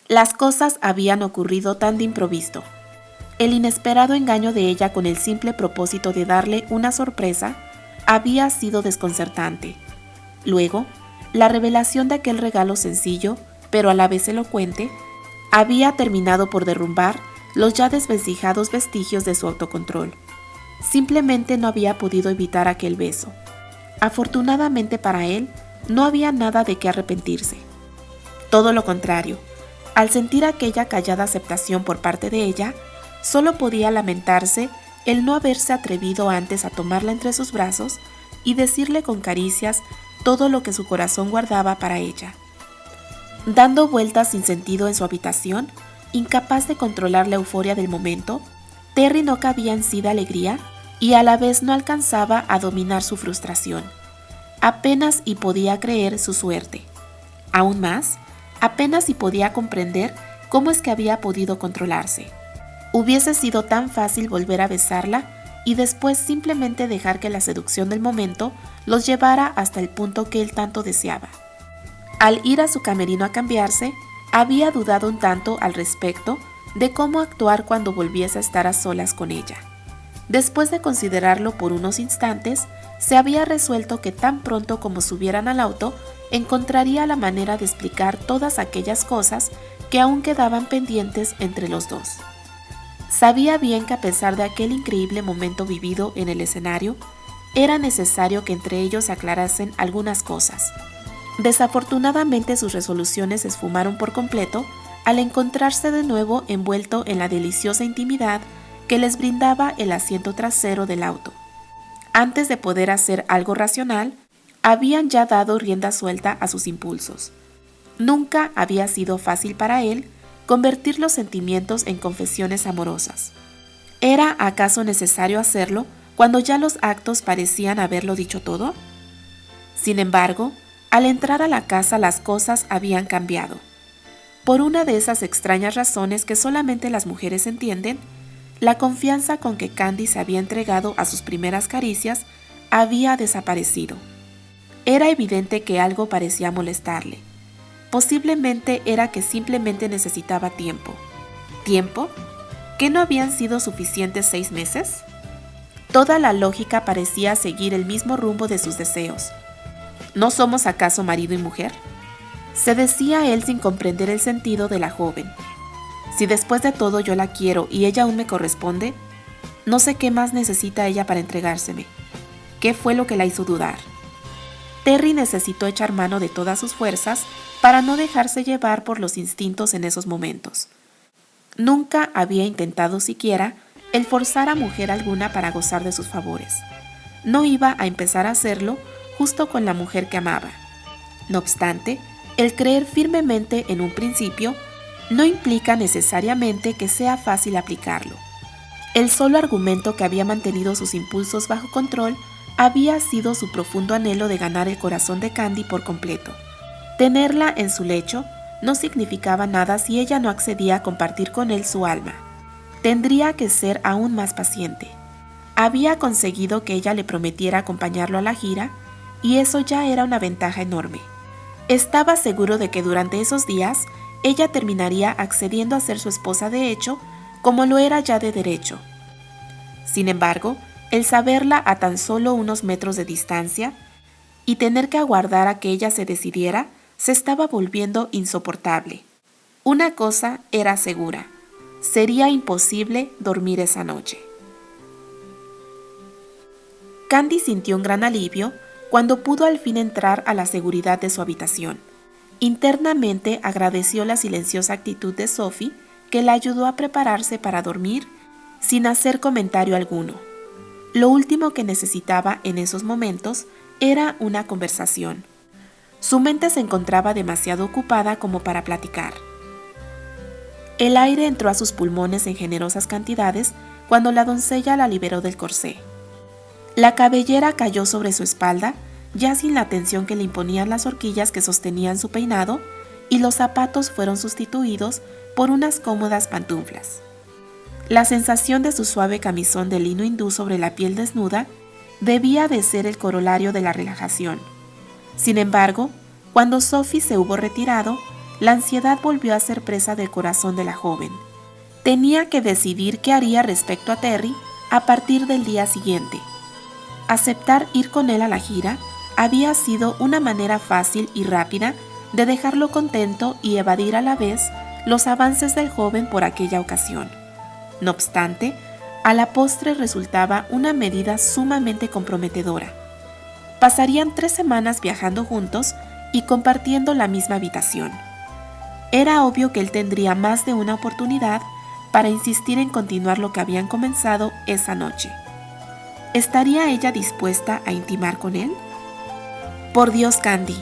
Las cosas habían ocurrido tan de improviso. El inesperado engaño de ella con el simple propósito de darle una sorpresa había sido desconcertante. Luego, la revelación de aquel regalo sencillo, pero a la vez elocuente, había terminado por derrumbar los ya desvencijados vestigios de su autocontrol. Simplemente no había podido evitar aquel beso. Afortunadamente para él, no había nada de qué arrepentirse. Todo lo contrario, al sentir aquella callada aceptación por parte de ella, solo podía lamentarse el no haberse atrevido antes a tomarla entre sus brazos y decirle con caricias todo lo que su corazón guardaba para ella. Dando vueltas sin sentido en su habitación, incapaz de controlar la euforia del momento, Terry no cabía en sí de alegría y a la vez no alcanzaba a dominar su frustración. Apenas y podía creer su suerte. Aún más, apenas y podía comprender cómo es que había podido controlarse. Hubiese sido tan fácil volver a besarla y después simplemente dejar que la seducción del momento los llevara hasta el punto que él tanto deseaba. Al ir a su camerino a cambiarse, había dudado un tanto al respecto de cómo actuar cuando volviese a estar a solas con ella. Después de considerarlo por unos instantes, se había resuelto que tan pronto como subieran al auto, encontraría la manera de explicar todas aquellas cosas que aún quedaban pendientes entre los dos. Sabía bien que a pesar de aquel increíble momento vivido en el escenario, era necesario que entre ellos se aclarasen algunas cosas. Desafortunadamente sus resoluciones se esfumaron por completo al encontrarse de nuevo envuelto en la deliciosa intimidad que les brindaba el asiento trasero del auto. Antes de poder hacer algo racional, habían ya dado rienda suelta a sus impulsos. Nunca había sido fácil para él convertir los sentimientos en confesiones amorosas. ¿Era acaso necesario hacerlo cuando ya los actos parecían haberlo dicho todo? Sin embargo, al entrar a la casa las cosas habían cambiado. Por una de esas extrañas razones que solamente las mujeres entienden, la confianza con que Candy se había entregado a sus primeras caricias había desaparecido. Era evidente que algo parecía molestarle. Posiblemente era que simplemente necesitaba tiempo. ¿Tiempo? ¿Que no habían sido suficientes 6 meses? Toda la lógica parecía seguir el mismo rumbo de sus deseos. ¿No somos acaso marido y mujer?, se decía él sin comprender el sentido de la joven. Si después de todo yo la quiero y ella aún me corresponde, no sé qué más necesita ella para entregárseme. ¿Qué fue lo que la hizo dudar? Terry necesitó echar mano de todas sus fuerzas para no dejarse llevar por los instintos en esos momentos. Nunca había intentado siquiera el forzar a mujer alguna para gozar de sus favores. No iba a empezar a hacerlo justo con la mujer que amaba. No obstante, el creer firmemente en un principio no implica necesariamente que sea fácil aplicarlo. El solo argumento que había mantenido sus impulsos bajo control había sido su profundo anhelo de ganar el corazón de Candy por completo. Tenerla en su lecho no significaba nada si ella no accedía a compartir con él su alma. Tendría que ser aún más paciente. Había conseguido que ella le prometiera acompañarlo a la gira, y eso ya era una ventaja enorme. Estaba seguro de que durante esos días ella terminaría accediendo a ser su esposa de hecho, como lo era ya de derecho. Sin embargo, el saberla a tan solo unos metros de distancia y tener que aguardar a que ella se decidiera, se estaba volviendo insoportable. Una cosa era segura: sería imposible dormir esa noche. Candy sintió un gran alivio cuando pudo al fin entrar a la seguridad de su habitación. Internamente agradeció la silenciosa actitud de Sophie, que la ayudó a prepararse para dormir sin hacer comentario alguno. Lo último que necesitaba en esos momentos era una conversación. Su mente se encontraba demasiado ocupada como para platicar. El aire entró a sus pulmones en generosas cantidades cuando la doncella la liberó del corsé. La cabellera cayó sobre su espalda, ya sin la tensión que le imponían las horquillas que sostenían su peinado, y los zapatos fueron sustituidos por unas cómodas pantuflas. La sensación de su suave camisón de lino hindú sobre la piel desnuda debía de ser el corolario de la relajación. Sin embargo, cuando Sophie se hubo retirado, la ansiedad volvió a ser presa del corazón de la joven. Tenía que decidir qué haría respecto a Terry a partir del día siguiente. Aceptar ir con él a la gira había sido una manera fácil y rápida de dejarlo contento y evadir a la vez los avances del joven por aquella ocasión. No obstante, a la postre resultaba una medida sumamente comprometedora. Pasarían 3 semanas viajando juntos y compartiendo la misma habitación. Era obvio que él tendría más de una oportunidad para insistir en continuar lo que habían comenzado esa noche. ¿Estaría ella dispuesta a intimar con él? Por Dios, Candy,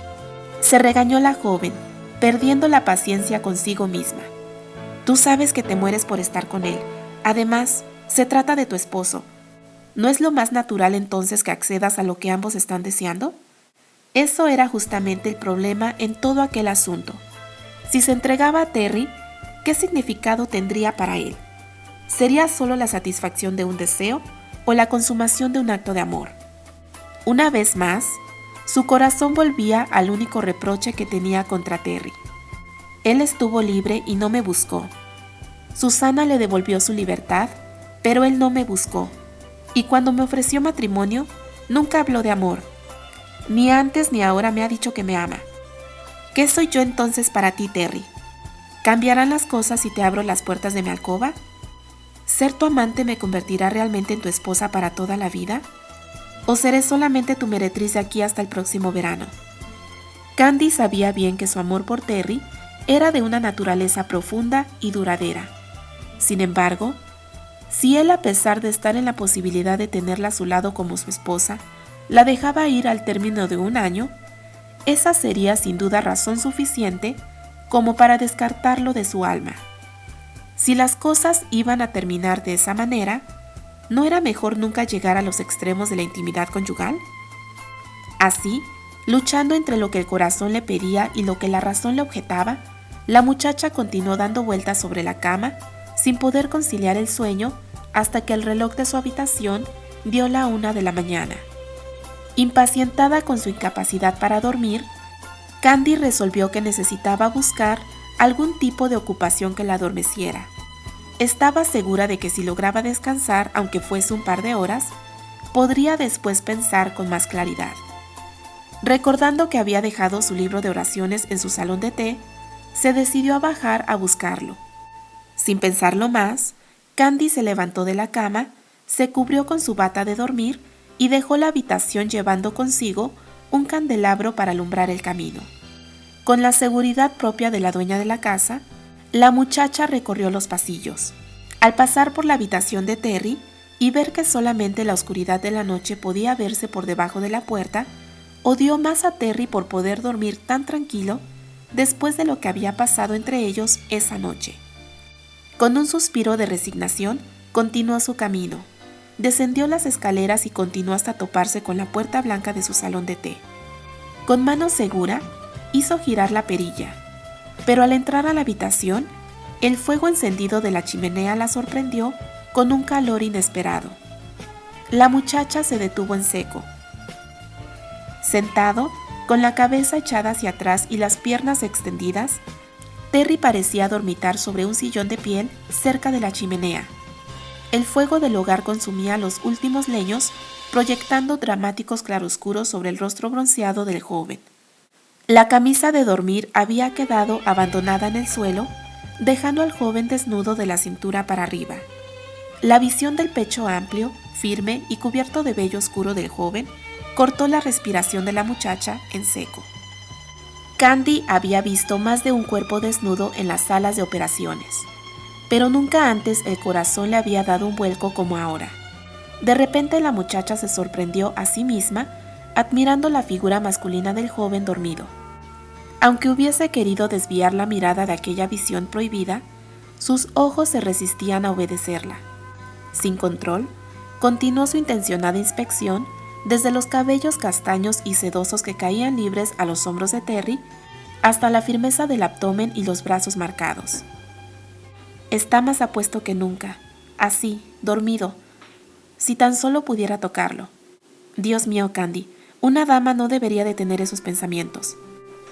se regañó la joven, perdiendo la paciencia consigo misma. Tú sabes que te mueres por estar con él. Además, se trata de tu esposo. ¿No es lo más natural entonces que accedas a lo que ambos están deseando? Eso era justamente el problema en todo aquel asunto. Si se entregaba a Terry, ¿qué significado tendría para él? ¿Sería solo la satisfacción de un deseo o la consumación de un acto de amor? Una vez más, su corazón volvía al único reproche que tenía contra Terry. Él estuvo libre y no me buscó. Susana le devolvió su libertad, pero él no me buscó. Y cuando me ofreció matrimonio, nunca habló de amor. Ni antes ni ahora me ha dicho que me ama. ¿Qué soy yo entonces para ti, Terry? ¿Cambiarán las cosas si te abro las puertas de mi alcoba? ¿Ser tu amante me convertirá realmente en tu esposa para toda la vida? ¿O seré solamente tu meretriz de aquí hasta el próximo verano? Candy sabía bien que su amor por Terry era de una naturaleza profunda y duradera. Sin embargo, si él, a pesar de estar en la posibilidad de tenerla a su lado como su esposa, la dejaba ir al término de 1 año, esa sería sin duda razón suficiente como para descartarlo de su alma. Si las cosas iban a terminar de esa manera, ¿no era mejor nunca llegar a los extremos de la intimidad conyugal? Así, luchando entre lo que el corazón le pedía y lo que la razón le objetaba, la muchacha continuó dando vueltas sobre la cama sin poder conciliar el sueño hasta que el reloj de su habitación dio la 1 de la mañana. Impacientada con su incapacidad para dormir, Candy resolvió que necesitaba buscar algún tipo de ocupación que la adormeciera. Estaba segura de que si lograba descansar, aunque fuese un par de horas, podría después pensar con más claridad. Recordando que había dejado su libro de oraciones en su salón de té, se decidió a bajar a buscarlo. Sin pensarlo más, Candy se levantó de la cama, se cubrió con su bata de dormir y dejó la habitación llevando consigo un candelabro para alumbrar el camino. Con la seguridad propia de la dueña de la casa, la muchacha recorrió los pasillos. Al pasar por la habitación de Terry y ver que solamente la oscuridad de la noche podía verse por debajo de la puerta, odió más a Terry por poder dormir tan tranquilo después de lo que había pasado entre ellos esa noche. Con un suspiro de resignación, continuó su camino. Descendió las escaleras y continuó hasta toparse con la puerta blanca de su salón de té. Con mano segura, hizo girar la perilla, pero al entrar a la habitación, el fuego encendido de la chimenea la sorprendió con un calor inesperado. La muchacha se detuvo en seco. Sentado, con la cabeza echada hacia atrás y las piernas extendidas, Terry parecía dormitar sobre un sillón de piel cerca de la chimenea. El fuego del hogar consumía los últimos leños, proyectando dramáticos claroscuros sobre el rostro bronceado del joven. La camisa de dormir había quedado abandonada en el suelo, dejando al joven desnudo de la cintura para arriba. La visión del pecho amplio, firme y cubierto de vello oscuro del joven cortó la respiración de la muchacha en seco. Candy había visto más de un cuerpo desnudo en las salas de operaciones, pero nunca antes el corazón le había dado un vuelco como ahora. De repente la muchacha se sorprendió a sí misma admirando la figura masculina del joven dormido. Aunque hubiese querido desviar la mirada de aquella visión prohibida, sus ojos se resistían a obedecerla. Sin control, continuó su intencionada inspección desde los cabellos castaños y sedosos que caían libres a los hombros de Terry hasta la firmeza del abdomen y los brazos marcados. Está más apuesto que nunca, así, dormido. Si tan solo pudiera tocarlo. Dios mío, Candy, una dama no debería de tener esos pensamientos.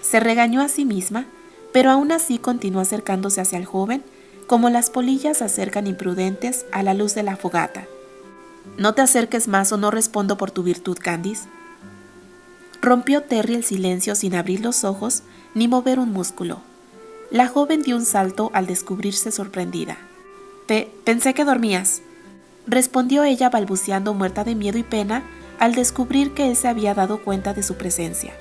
Se regañó a sí misma, pero aún así continuó acercándose hacia el joven, como las polillas se acercan imprudentes a la luz de la fogata. «No te acerques más o no respondo por tu virtud, Candice». Rompió Terry el silencio sin abrir los ojos ni mover un músculo. La joven dio un salto al descubrirse sorprendida. Pensé que dormías», respondió ella balbuceando, muerta de miedo y pena al descubrir que él se había dado cuenta de su presencia.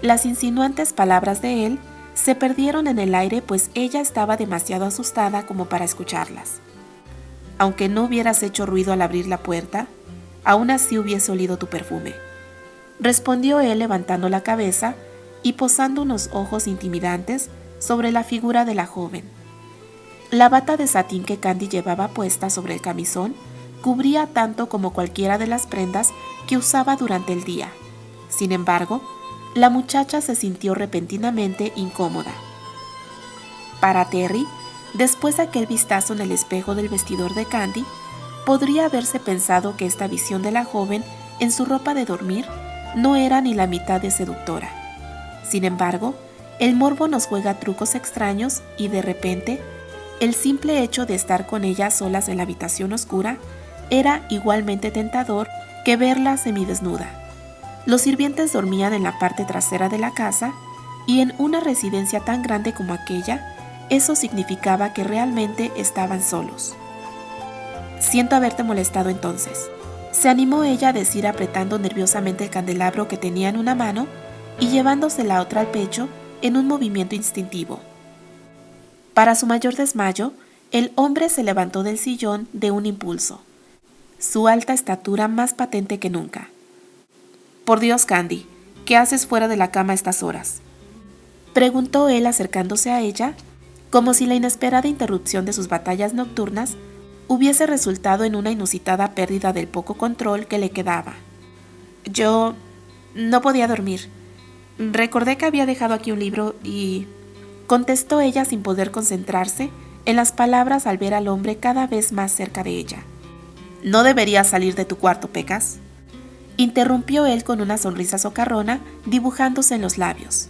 Las insinuantes palabras de él se perdieron en el aire, pues ella estaba demasiado asustada como para escucharlas. «Aunque no hubieras hecho ruido al abrir la puerta, aún así hubiese olido tu perfume», respondió él levantando la cabeza y posando unos ojos intimidantes sobre la figura de la joven. La bata de satín que Candy llevaba puesta sobre el camisón cubría tanto como cualquiera de las prendas que usaba durante el día. Sin embargo, la muchacha se sintió repentinamente incómoda. Para Terry, después de aquel vistazo en el espejo del vestidor de Candy, podría haberse pensado que esta visión de la joven en su ropa de dormir no era ni la mitad de seductora. Sin embargo, el morbo nos juega trucos extraños y de repente, el simple hecho de estar con ella solas en la habitación oscura era igualmente tentador que verla semidesnuda. Los sirvientes dormían en la parte trasera de la casa y en una residencia tan grande como aquella, eso significaba que realmente estaban solos. «Siento haberte molestado entonces», se animó ella a decir apretando nerviosamente el candelabro que tenía en una mano y llevándose la otra al pecho en un movimiento instintivo. Para su mayor desmayo, el hombre se levantó del sillón de un impulso, su alta estatura más patente que nunca. «Por Dios, Candy, ¿qué haces fuera de la cama a estas horas?», preguntó él acercándose a ella, como si la inesperada interrupción de sus batallas nocturnas hubiese resultado en una inusitada pérdida del poco control que le quedaba. «Yo no podía dormir. Recordé que había dejado aquí un libro y...», contestó ella sin poder concentrarse en las palabras al ver al hombre cada vez más cerca de ella. «¿No deberías salir de tu cuarto, Pecas?», interrumpió él con una sonrisa socarrona dibujándose en los labios.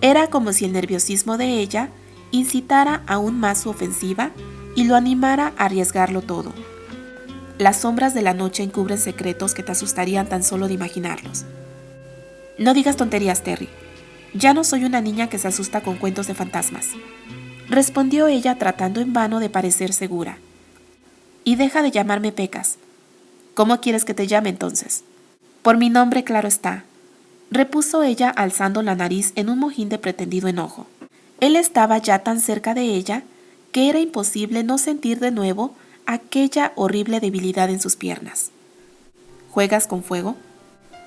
Era como si el nerviosismo de ella incitara aún más su ofensiva y lo animara a arriesgarlo todo. Las sombras de la noche encubren secretos que te asustarían tan solo de imaginarlos. «No digas tonterías, Terry. Ya no soy una niña que se asusta con cuentos de fantasmas», respondió ella tratando en vano de parecer segura. «Y deja de llamarme Pecas. ¿Cómo quieres que te llame entonces?». «Por mi nombre, claro está», repuso ella alzando la nariz en un mojín de pretendido enojo. Él estaba ya tan cerca de ella que era imposible no sentir de nuevo aquella horrible debilidad en sus piernas. «¿Juegas con fuego?»,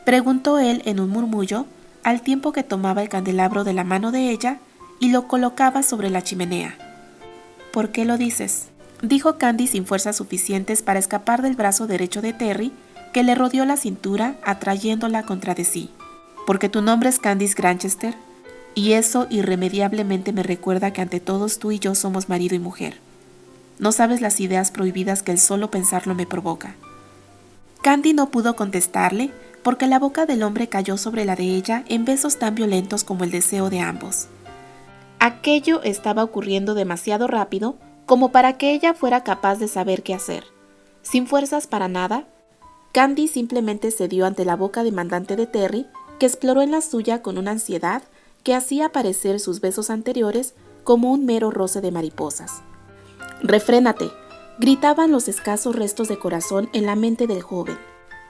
preguntó él en un murmullo al tiempo que tomaba el candelabro de la mano de ella y lo colocaba sobre la chimenea. «¿Por qué lo dices?», dijo Candy sin fuerzas suficientes para escapar del brazo derecho de Terry, que le rodeó la cintura atrayéndola contra de sí. «Porque tu nombre es Candice Granchester, y eso irremediablemente me recuerda que ante todos tú y yo somos marido y mujer. No sabes las ideas prohibidas que el solo pensarlo me provoca». Candy no pudo contestarle porque la boca del hombre cayó sobre la de ella en besos tan violentos como el deseo de ambos. Aquello estaba ocurriendo demasiado rápido como para que ella fuera capaz de saber qué hacer. Sin fuerzas para nada, Candy simplemente cedió ante la boca demandante de Terry, que exploró en la suya con una ansiedad que hacía parecer sus besos anteriores como un mero roce de mariposas. «Refrénate», gritaban los escasos restos de corazón en la mente del joven.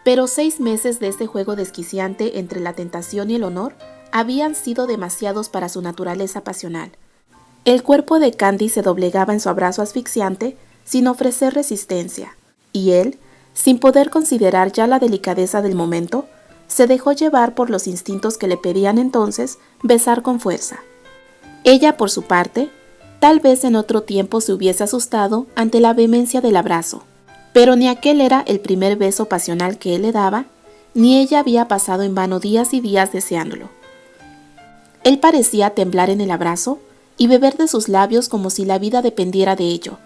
Pero 6 meses de este juego desquiciante entre la tentación y el honor habían sido demasiados para su naturaleza pasional. El cuerpo de Candy se doblegaba en su abrazo asfixiante sin ofrecer resistencia, y él, sin poder considerar ya la delicadeza del momento, se dejó llevar por los instintos que le pedían entonces besar con fuerza. Ella, por su parte, tal vez en otro tiempo se hubiese asustado ante la vehemencia del abrazo, pero ni aquel era el primer beso pasional que él le daba, ni ella había pasado en vano días y días deseándolo. Él parecía temblar en el abrazo y beber de sus labios como si la vida dependiera de ello,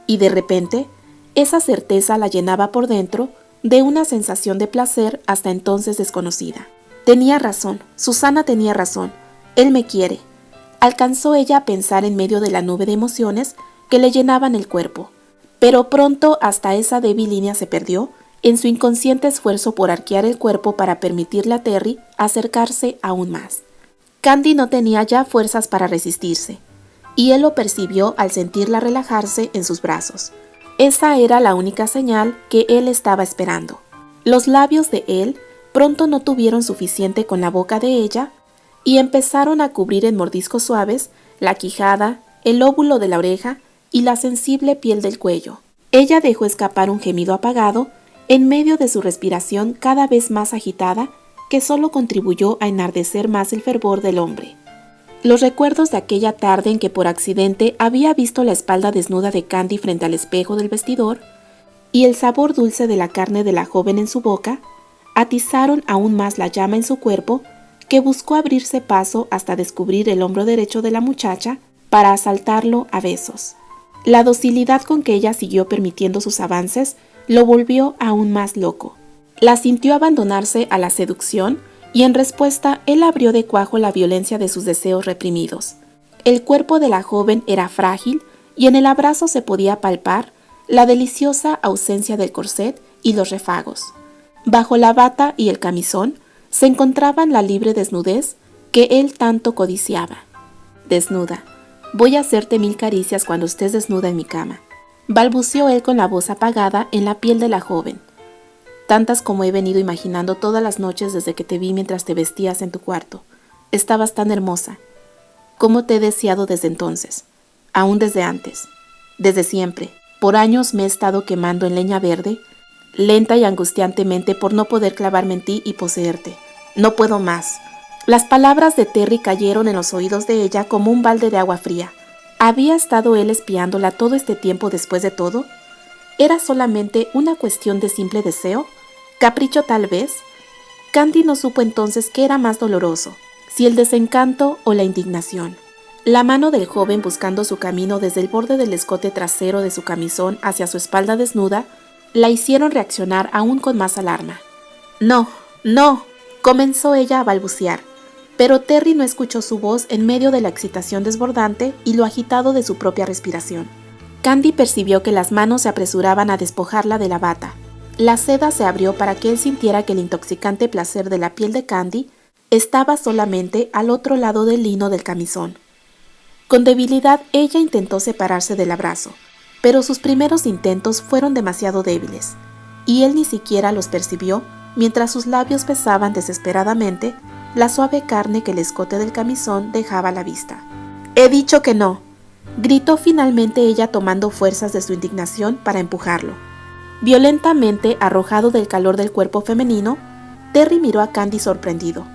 y de repente, esa certeza la llenaba por dentro de una sensación de placer hasta entonces desconocida. Tenía razón, Susana tenía razón, él me quiere. Alcanzó ella a pensar en medio de la nube de emociones que le llenaban el cuerpo, pero pronto hasta esa débil línea se perdió en su inconsciente esfuerzo por arquear el cuerpo para permitirle a Terry acercarse aún más. Candy no tenía ya fuerzas para resistirse, y él lo percibió al sentirla relajarse en sus brazos. Esa era la única señal que él estaba esperando. Los labios de él pronto no tuvieron suficiente con la boca de ella y empezaron a cubrir en mordiscos suaves la quijada, el lóbulo de la oreja y la sensible piel del cuello. Ella dejó escapar un gemido apagado en medio de su respiración cada vez más agitada que solo contribuyó a enardecer más el fervor del hombre. Los recuerdos de aquella tarde en que por accidente había visto la espalda desnuda de Candy frente al espejo del vestidor y el sabor dulce de la carne de la joven en su boca atizaron aún más la llama en su cuerpo, que buscó abrirse paso hasta descubrir el hombro derecho de la muchacha para asaltarlo a besos. La docilidad con que ella siguió permitiendo sus avances lo volvió aún más loco. La sintió abandonarse a la seducción y en respuesta él abrió de cuajo la violencia de sus deseos reprimidos. El cuerpo de la joven era frágil y en el abrazo se podía palpar la deliciosa ausencia del corset y los refagos. Bajo la bata y el camisón se encontraban la libre desnudez que él tanto codiciaba. Desnuda, voy a hacerte 1000 caricias cuando estés desnuda en mi cama, balbuceó él con la voz apagada en la piel de la joven. Tantas como he venido imaginando todas las noches desde que te vi mientras te vestías en tu cuarto. Estabas tan hermosa. ¿Cómo te he deseado desde entonces? Aún desde antes. Desde siempre. Por años me he estado quemando en leña verde, lenta y angustiantemente por no poder clavarme en ti y poseerte. No puedo más. Las palabras de Terry cayeron en los oídos de ella como un balde de agua fría. ¿Había estado él espiándola todo este tiempo después de todo? ¿Era solamente una cuestión de simple deseo? ¿Capricho tal vez? Candy no supo entonces qué era más doloroso, si el desencanto o la indignación. La mano del joven buscando su camino desde el borde del escote trasero de su camisón hacia su espalda desnuda, la hicieron reaccionar aún con más alarma. «No, no», comenzó ella a balbucear, pero Terry no escuchó su voz en medio de la excitación desbordante y lo agitado de su propia respiración. Candy percibió que las manos se apresuraban a despojarla de la bata. La seda se abrió para que él sintiera que el intoxicante placer de la piel de Candy estaba solamente al otro lado del lino del camisón. Con debilidad ella intentó separarse del abrazo, pero sus primeros intentos fueron demasiado débiles, y él ni siquiera los percibió mientras sus labios besaban desesperadamente la suave carne que el escote del camisón dejaba a la vista. «He dicho que no», gritó finalmente ella tomando fuerzas de su indignación para empujarlo. Violentamente arrojado del calor del cuerpo femenino, Terry miró a Candy sorprendido.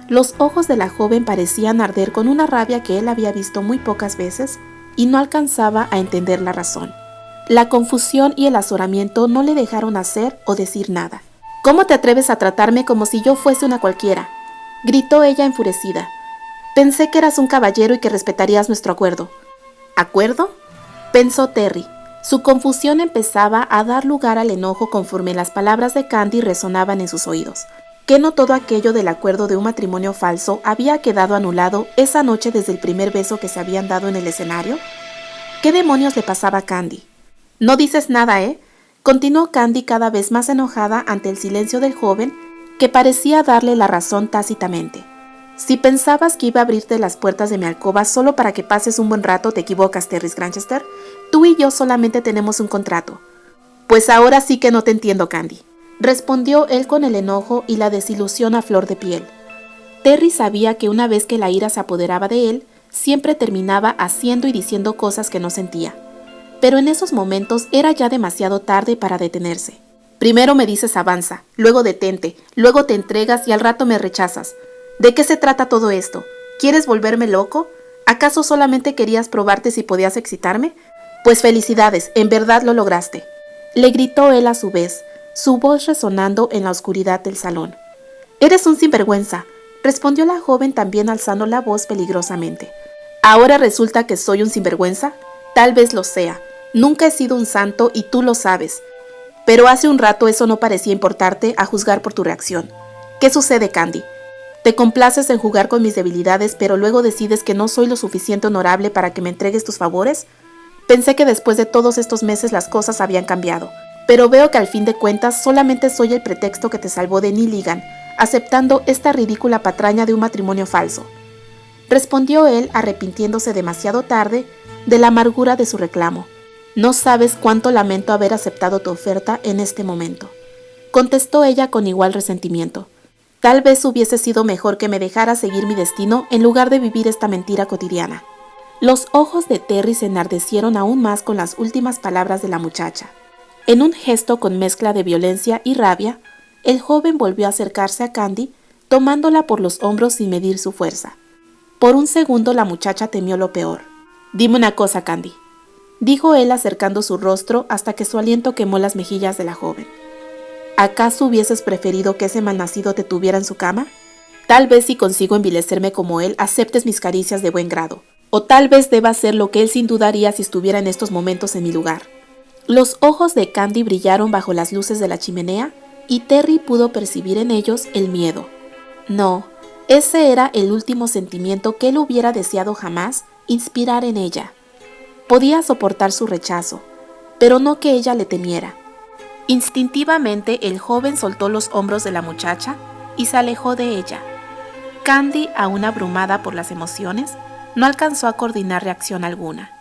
Los ojos de la joven parecían arder con una rabia que él había visto muy pocas veces y no alcanzaba a entender la razón. La confusión y el azoramiento no le dejaron hacer o decir nada. «¿Cómo te atreves a tratarme como si yo fuese una cualquiera?», gritó ella enfurecida. «Pensé que eras un caballero y que respetarías nuestro acuerdo». «¿Acuerdo?», pensó Terry. Su confusión empezaba a dar lugar al enojo conforme las palabras de Candy resonaban en sus oídos. ¿Que no todo aquello del acuerdo de un matrimonio falso había quedado anulado esa noche desde el primer beso que se habían dado en el escenario? ¿Qué demonios le pasaba a Candy? «No dices nada, ¿eh?», continuó Candy cada vez más enojada ante el silencio del joven, que parecía darle la razón tácitamente. «Si pensabas que iba a abrirte las puertas de mi alcoba solo para que pases un buen rato, te equivocas, Terry Granchester. Tú y yo solamente tenemos un contrato». «Pues ahora sí que no te entiendo, Candy», respondió él con el enojo y la desilusión a flor de piel. Terry sabía que una vez que la ira se apoderaba de él, siempre terminaba haciendo y diciendo cosas que no sentía. Pero en esos momentos era ya demasiado tarde para detenerse. «Primero me dices avanza, luego detente, luego te entregas y al rato me rechazas. ¿De qué se trata todo esto? ¿Quieres volverme loco? ¿Acaso solamente querías probarte si podías excitarme? Pues felicidades, en verdad lo lograste», le gritó él a su vez, su voz resonando en la oscuridad del salón. «Eres un sinvergüenza», respondió la joven también alzando la voz peligrosamente. «¿Ahora resulta que soy un sinvergüenza? Tal vez lo sea. Nunca he sido un santo y tú lo sabes. Pero hace un rato eso no parecía importarte a juzgar por tu reacción. ¿Qué sucede, Candy? Te complaces en jugar con mis debilidades, pero luego decides que no soy lo suficiente honorable para que me entregues tus favores. Pensé que después de todos estos meses las cosas habían cambiado, pero veo que al fin de cuentas solamente soy el pretexto que te salvó de Neil Egan, aceptando esta ridícula patraña de un matrimonio falso. Respondió él, arrepintiéndose demasiado tarde de la amargura de su reclamo. No sabes cuánto lamento haber aceptado tu oferta en este momento, contestó ella con igual resentimiento. Tal vez hubiese sido mejor que me dejara seguir mi destino en lugar de vivir esta mentira cotidiana. Los ojos de Terry se enardecieron aún más con las últimas palabras de la muchacha. En un gesto con mezcla de violencia y rabia, el joven volvió a acercarse a Candy, tomándola por los hombros sin medir su fuerza. Por un segundo la muchacha temió lo peor. «Dime una cosa, Candy», dijo él acercando su rostro hasta que su aliento quemó las mejillas de la joven. ¿Acaso hubieses preferido que ese malnacido te tuviera en su cama? Tal vez si consigo envilecerme como él, aceptes mis caricias de buen grado. O tal vez deba hacer lo que él sin duda haría si estuviera en estos momentos en mi lugar. Los ojos de Candy brillaron bajo las luces de la chimenea y Terry pudo percibir en ellos el miedo. No, ese era el último sentimiento que él hubiera deseado jamás inspirar en ella. Podía soportar su rechazo, pero no que ella le temiera. Instintivamente el joven soltó los hombros de la muchacha y se alejó de ella. Candy, aún abrumada por las emociones, no alcanzó a coordinar reacción alguna.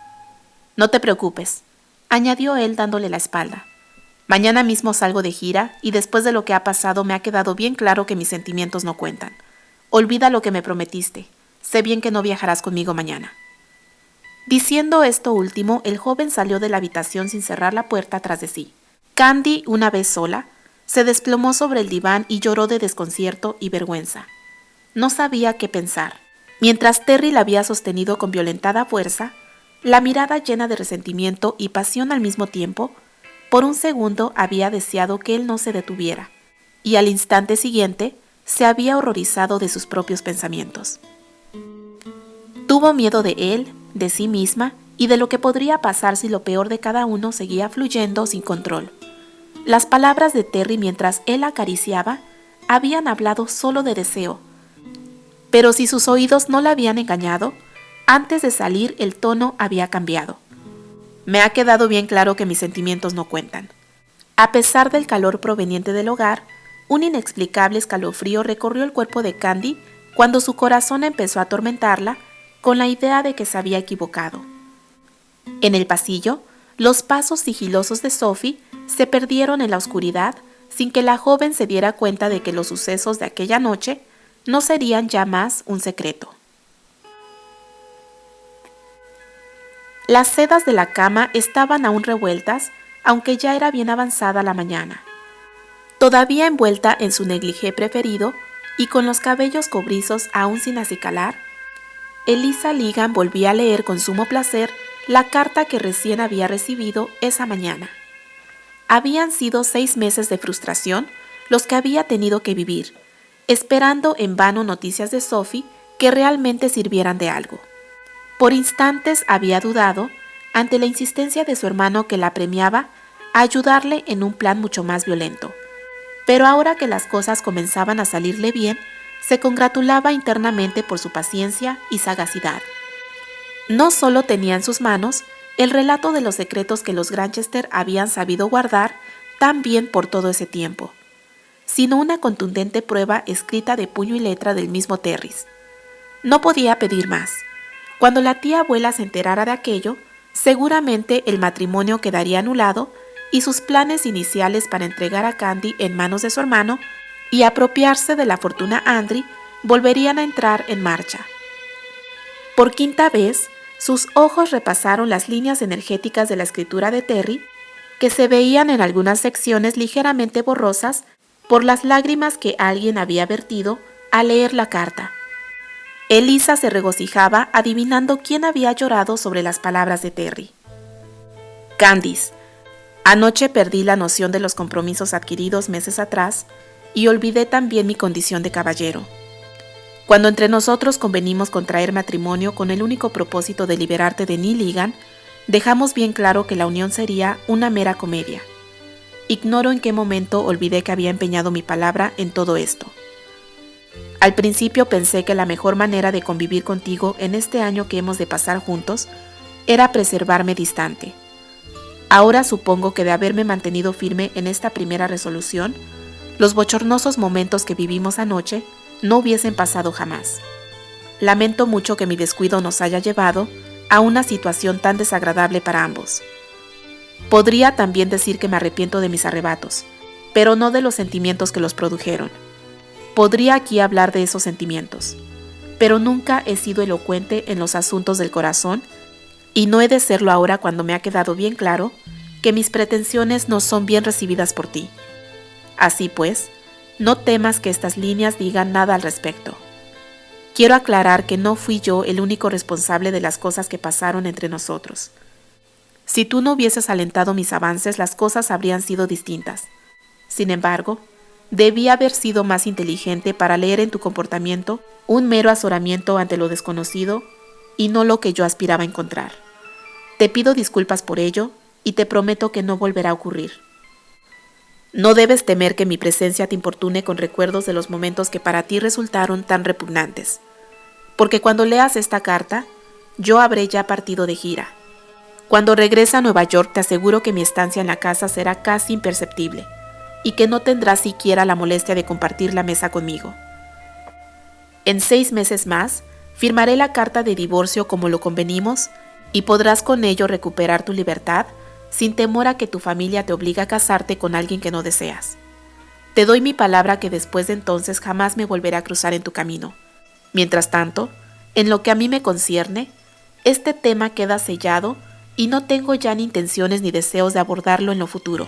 «No te preocupes», añadió él dándole la espalda. «Mañana mismo salgo de gira y después de lo que ha pasado me ha quedado bien claro que mis sentimientos no cuentan. Olvida lo que me prometiste. Sé bien que no viajarás conmigo mañana». Diciendo esto último, el joven salió de la habitación sin cerrar la puerta tras de sí. Candy, una vez sola, se desplomó sobre el diván y lloró de desconcierto y vergüenza. No sabía qué pensar. Mientras Terry la había sostenido con violentada fuerza, la mirada llena de resentimiento y pasión al mismo tiempo, por un segundo había deseado que él no se detuviera, y al instante siguiente se había horrorizado de sus propios pensamientos. Tuvo miedo de él, de sí misma y de lo que podría pasar si lo peor de cada uno seguía fluyendo sin control. Las palabras de Terry mientras él la acariciaba habían hablado solo de deseo, pero si sus oídos no la habían engañado, antes de salir el tono había cambiado. «Me ha quedado bien claro que mis sentimientos no cuentan». A pesar del calor proveniente del hogar, un inexplicable escalofrío recorrió el cuerpo de Candy cuando su corazón empezó a atormentarla con la idea de que se había equivocado. En el pasillo, los pasos sigilosos de Sophie se perdieron en la oscuridad sin que la joven se diera cuenta de que los sucesos de aquella noche no serían ya más un secreto. Las sedas de la cama estaban aún revueltas, aunque ya era bien avanzada la mañana. Todavía envuelta en su negligé preferido y con los cabellos cobrizos aún sin acicalar, Eliza Ligan volvía a leer con sumo placer la carta que recién había recibido esa mañana. Habían sido 6 meses de frustración los que había tenido que vivir, esperando en vano noticias de Sophie que realmente sirvieran de algo. Por instantes había dudado, ante la insistencia de su hermano que la apremiaba, a ayudarle en un plan mucho más violento. Pero ahora que las cosas comenzaban a salirle bien, se congratulaba internamente por su paciencia y sagacidad. No solo tenía en sus manos el relato de los secretos que los Granchester habían sabido guardar tan bien por todo ese tiempo, sino una contundente prueba escrita de puño y letra del mismo Terris. No podía pedir más. Cuando la tía abuela se enterara de aquello, seguramente el matrimonio quedaría anulado y sus planes iniciales para entregar a Candy en manos de su hermano y apropiarse de la fortuna Andry volverían a entrar en marcha. Por quinta vez, sus ojos repasaron las líneas energéticas de la escritura de Terry, que se veían en algunas secciones ligeramente borrosas por las lágrimas que alguien había vertido al leer la carta. Eliza se regocijaba adivinando quién había llorado sobre las palabras de Terry. Candice, anoche perdí la noción de los compromisos adquiridos meses atrás y olvidé también mi condición de caballero. Cuando entre nosotros convenimos contraer matrimonio con el único propósito de liberarte de Neil Egan, dejamos bien claro que la unión sería una mera comedia. Ignoro en qué momento olvidé que había empeñado mi palabra en todo esto. Al principio pensé que la mejor manera de convivir contigo en este año que hemos de pasar juntos era preservarme distante. Ahora supongo que de haberme mantenido firme en esta primera resolución, los bochornosos momentos que vivimos anoche no hubiesen pasado jamás. Lamento mucho que mi descuido nos haya llevado a una situación tan desagradable para ambos. Podría también decir que me arrepiento de mis arrebatos, pero no de los sentimientos que los produjeron. Podría aquí hablar de esos sentimientos, pero nunca he sido elocuente en los asuntos del corazón y no he de serlo ahora cuando me ha quedado bien claro que mis pretensiones no son bien recibidas por ti. Así pues, no temas que estas líneas digan nada al respecto. Quiero aclarar que no fui yo el único responsable de las cosas que pasaron entre nosotros. Si tú no hubieses alentado mis avances, las cosas habrían sido distintas. Sin embargo, debí haber sido más inteligente para leer en tu comportamiento un mero azoramiento ante lo desconocido y no lo que yo aspiraba a encontrar. Te pido disculpas por ello y te prometo que no volverá a ocurrir. No debes temer que mi presencia te importune con recuerdos de los momentos que para ti resultaron tan repugnantes, porque cuando leas esta carta, yo habré ya partido de gira. Cuando regrese a Nueva York te aseguro que mi estancia en la casa será casi imperceptible y que no tendrás siquiera la molestia de compartir la mesa conmigo. En 6 meses más, firmaré la carta de divorcio como lo convenimos y podrás con ello recuperar tu libertad sin temor a que tu familia te obligue a casarte con alguien que no deseas. Te doy mi palabra que después de entonces jamás me volveré a cruzar en tu camino. Mientras tanto, en lo que a mí me concierne, este tema queda sellado y no tengo ya ni intenciones ni deseos de abordarlo en lo futuro.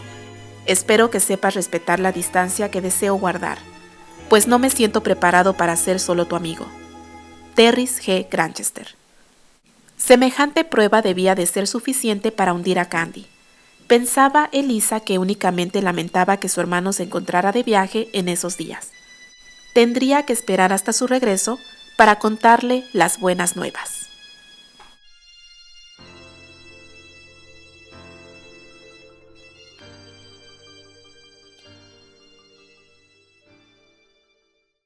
Espero que sepas respetar la distancia que deseo guardar, pues no me siento preparado para ser solo tu amigo. Terris G. Granchester. Semejante prueba debía de ser suficiente para hundir a Candy. Pensaba Elisa que únicamente lamentaba que su hermano se encontrara de viaje en esos días. Tendría que esperar hasta su regreso para contarle las buenas nuevas.